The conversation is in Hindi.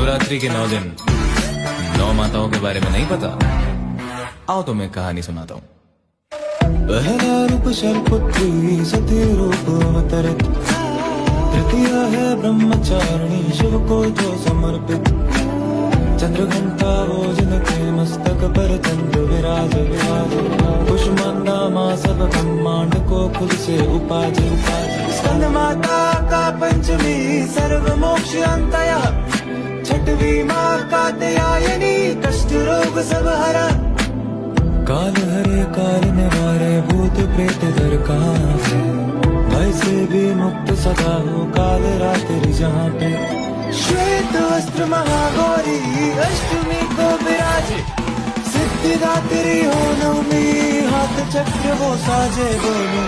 शिवरात्रि के 9 दिन 9 माताओं के बारे में नहीं पता? आओ तो मैं कहानी सुनाता हूँ। पहला रूप शैलपुत्री सती रूप अवतरित, तृतीय है ब्रह्मचारिणी शिव को जो समर्पित, चंद्रघंटा वो जिनके मस्तक पर चंद्र विराज विराज, कुष्मांडा माँ सब ब्रह्मांड को खुद से उपाज, स्कंद माता का पंचमी सर्व मोक्ष अंतया, छठवीं माँ कात्यायनी कष्ट रोग सब हरा, काल हरे काल निवारे भूत प्रेत दर कहाँ से, भय से भी मुक्त सदा हो काल रात्रि जहाँ पे, श्वेत वस्त्र महागौरी अष्टमी को विराजे, सिद्धिदात्री हो नवमी हाथ चक्र वो साजे बोलो।